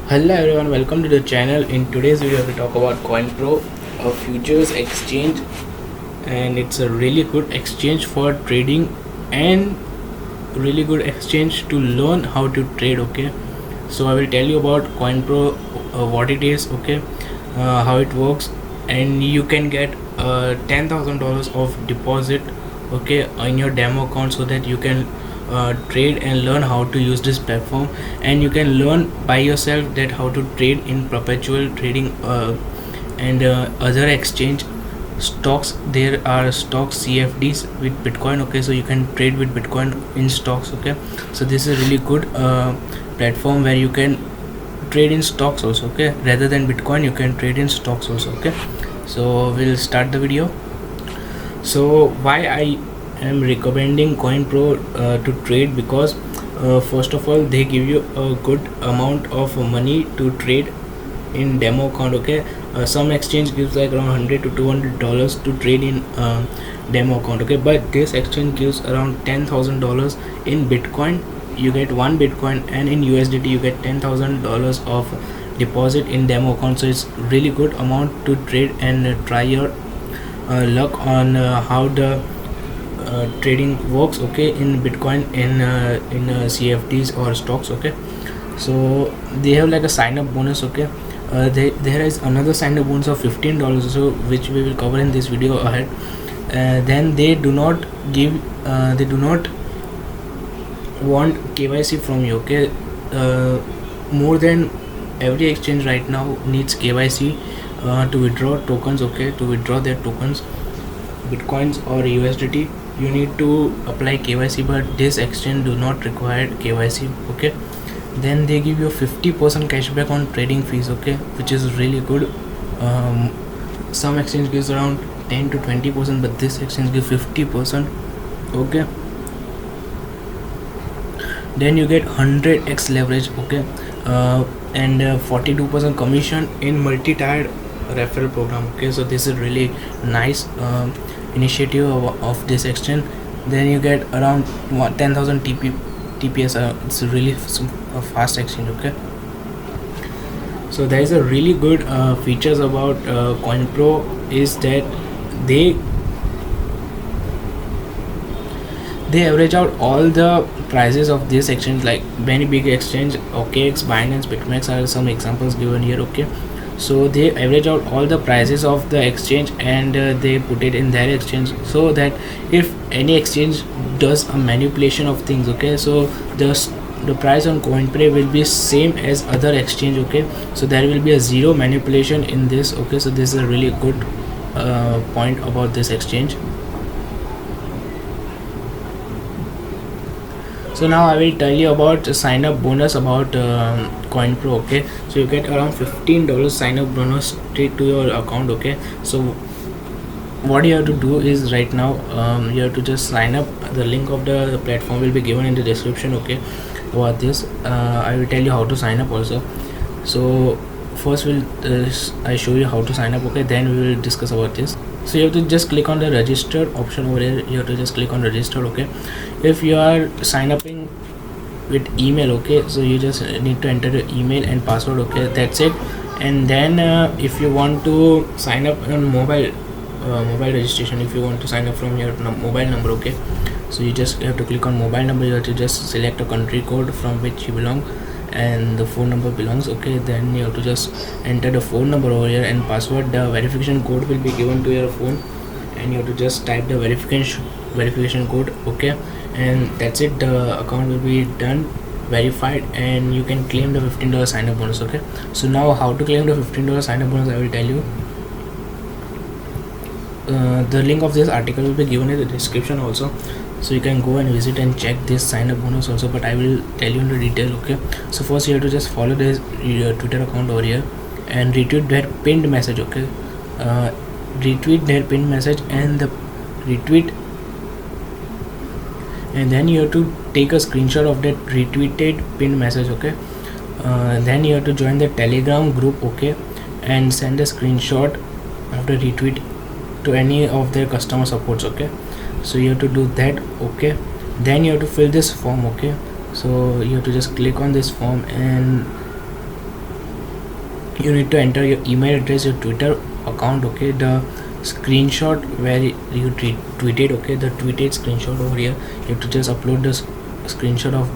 Hello everyone, welcome to the channel. In today's video we talk about CoinPro, a futures exchange, and it's a really good exchange for trading and really good exchange to learn how to trade. Okay, so I will tell you about CoinPro, what it is, okay, how it works, and you can get $10,000 of deposit, okay, in your demo account so that you can trade and learn how to use this platform, and you can learn by yourself that how to trade in perpetual trading and other exchange stocks. There are stocks CFDs with Bitcoin, okay, so you can trade with Bitcoin in stocks, okay. So this is a really good platform where you can trade in stocks also, okay, rather than Bitcoin you can trade in stocks also, okay. So we'll start the video. So why I am recommending CoinPro to trade, because first of all they give you a good amount of money to trade in demo account, okay. Some exchange gives like around $100 to $200 to trade in demo account, okay, but this exchange gives around $10,000 in Bitcoin. You get one Bitcoin, and in USDT you get $10,000 of deposit in demo account. So it's really good amount to trade and try your luck on how the trading works, okay, in Bitcoin, in CFDs or stocks, okay. So they have like a sign up bonus, okay. There is another sign up bonus of $15 also, which we will cover in this video ahead. Then they do not want KYC from you, okay. More than every exchange right now needs KYC to withdraw tokens, okay, to withdraw their tokens, Bitcoins or USDT. You need to apply KYC, but this exchange do not require KYC, okay. Then they give you 50% cashback on trading fees, okay, which is really good. Some exchange gives around 10 to 20%, but this exchange gives 50%, okay. Then you get 100x leverage, okay, and 42% commission in multi-tiered referral program, okay. So this is really nice initiative of this exchange. Then you get around 10,000 TPS. It's a really fast exchange, okay. So there is a really good features about CoinPro is that they average out all the prices of this exchange, like many big exchange, OKX, Binance, BitMEX are some examples given here, okay. So they average out all the prices of the exchange, and they put it in their exchange, so that if any exchange does a manipulation of things, okay, so the price on CoinPro will be same as other exchange, okay. So there will be a zero manipulation in this, okay. So this is a really good point about this exchange. So now I will tell you about sign up bonus about CoinPro, okay. So you get around $15 sign up bonus straight to your account, okay. So what you have to do is right now you have to just sign up. The link of the platform will be given in the description, okay. About this I will tell you how to sign up also. So first I show you how to sign up, okay, then we will discuss about this. So you have to just click on the register option over here. You have to just click on register, okay. If you are sign upping with email, okay, so you just need to enter your email and password, okay, that's it. And then if you want to sign up on mobile registration, if you want to sign up from your mobile number, okay, so you just have to click on mobile number. You have to just select a country code from which you belong, and the phone number belongs, okay. Then you have to just enter the phone number over here and password. The verification code will be given to your phone, and you have to just type the verification code, okay, and that's it. The account will be done, verified, and you can claim the $15 sign up bonus, okay. So now how to claim the $15 sign up bonus I will tell you. The link of this article will be given in the description also, so you can go and visit and check this sign up bonus also, but I will tell you in the detail, okay. So first you have to just follow this Twitter account over here and retweet their pinned message, okay. Retweet their pinned message and the retweet, and then you have to take a screenshot of that retweeted pinned message, okay. Then you have to join the Telegram group, okay, and send a screenshot of the retweet to any of their customer supports, okay. So you have to do that, okay. Then you have to fill this form, okay. So you have to just click on this form and you need to enter your email address, your Twitter account, okay, the screenshot where you tweeted, okay, the tweeted screenshot over here. You have to just upload the screenshot of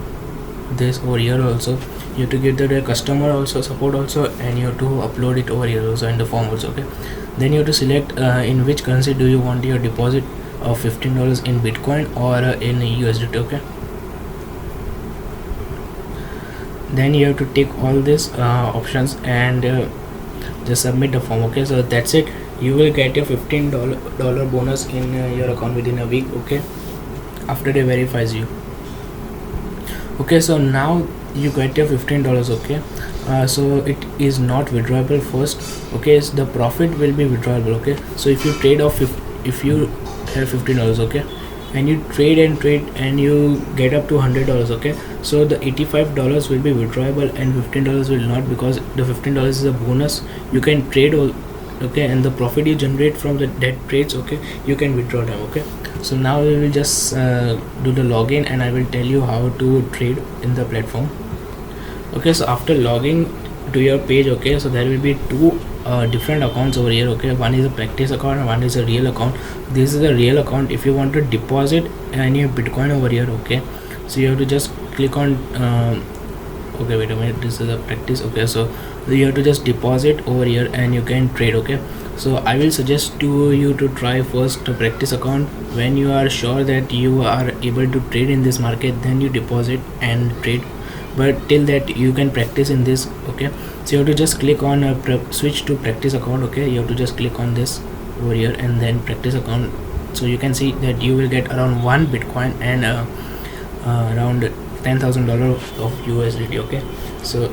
this over here also. You have to give the customer also support also, and you have to upload it over here also in the form also, okay. Then you have to select in which currency do you want your deposit of $15 in Bitcoin or in USDT, okay. Then you have to take all these options and just submit the form, okay. So that's it. You will get your $15 bonus in your account within a week, okay, after they verifies you. Okay, so now you get your $15, okay. So it is not withdrawable first, okay. So the profit will be withdrawable, okay. So if you trade off, if you have $15, okay, and you trade and you get up to $100, okay, so the $85 will be withdrawable and $15 will not, because the $15 is a bonus. You can trade all, okay, and the profit you generate from that trades, okay, you can withdraw them, okay. So now we will just do the login, and I will tell you how to trade in the platform. Okay, so after logging to your page, okay, so there will be two different accounts over here, okay. One is a practice account and one is a real account. This is a real account. If you want to deposit any Bitcoin over here, okay, so you have to just click on okay, wait a minute, this is a practice, okay. So you have to just deposit over here and you can trade, okay. So I will suggest to you to try first a practice account. When you are sure that you are able to trade in this market, then you deposit and trade, but till that you can practice in this, okay. So you have to just click on switch to practice account, okay. You have to just click on this over here and then practice account. So you can see that you will get around 1 Bitcoin and around $10,000 of USDT, okay. So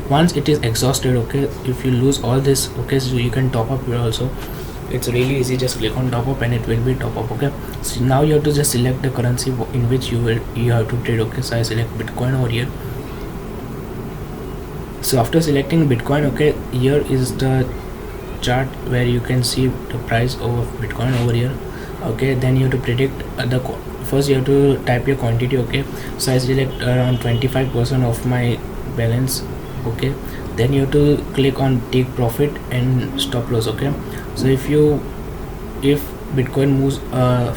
once it is exhausted, okay, if you lose all this, okay, so you can top up here also. It's really easy, just click on top up and it will be top up, okay. So now you have to just select the currency in which you have to trade, okay. So I select Bitcoin over here. So after selecting Bitcoin, okay, here is the chart where you can see the price of Bitcoin over here, okay. Then you have to predict first you have to type your quantity, okay. So I select around 25% of my balance, okay. Then you have to click on take profit and stop loss, okay. So if Bitcoin moves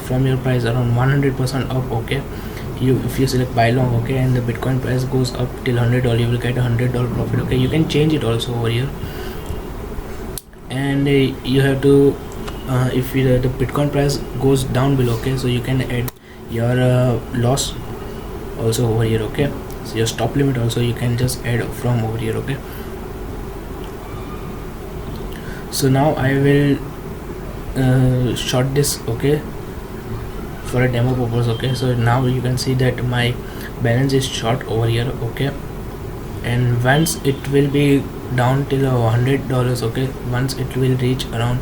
from your price around 100% up, okay, if you select buy long, okay, and the Bitcoin price goes up till $100, you will get $100 profit, okay. You can change it also over here, and you have to if the Bitcoin price goes down below, okay, so you can add your loss also over here, okay. So your stop limit also you can just add from over here, okay. So now I will short this, okay, for a demo purpose, okay. So now you can see that my balance is short over here, okay, and once it will be down till $100, okay, once it will reach around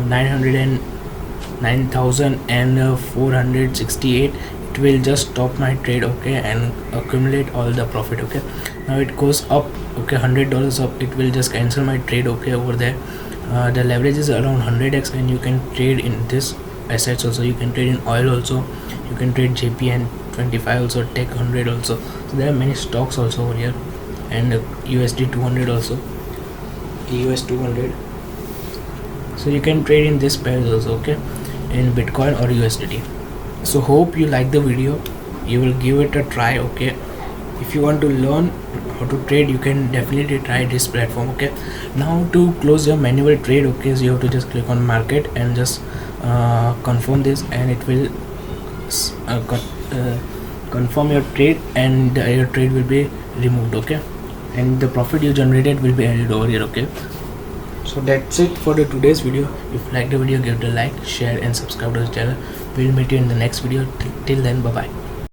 909,468, it will just stop my trade, okay, and accumulate all the profit, okay. Now it goes up, okay, $100 up, it will just cancel my trade, okay, over there. The leverage is around 100x, and you can trade in this assets also. You can trade in oil also, you can trade JPN25 also, Tech 100 also. So there are many stocks also over here, and USD 200 also, US 200. So you can trade in this pairs also, okay, in Bitcoin or USDT. So hope you like the video. You will give it a try, okay. If you want to learn how to trade, you can definitely try this platform, okay. Now to close your manual trade, okay, so you have to just click on market and just confirm this, and it will confirm your trade, and your trade will be removed, okay, and the profit you generated will be added over here, okay. So that's it for today's video. If you like the video, give it a like, share and subscribe to the channel. We'll meet you in the next video. Till then, bye bye.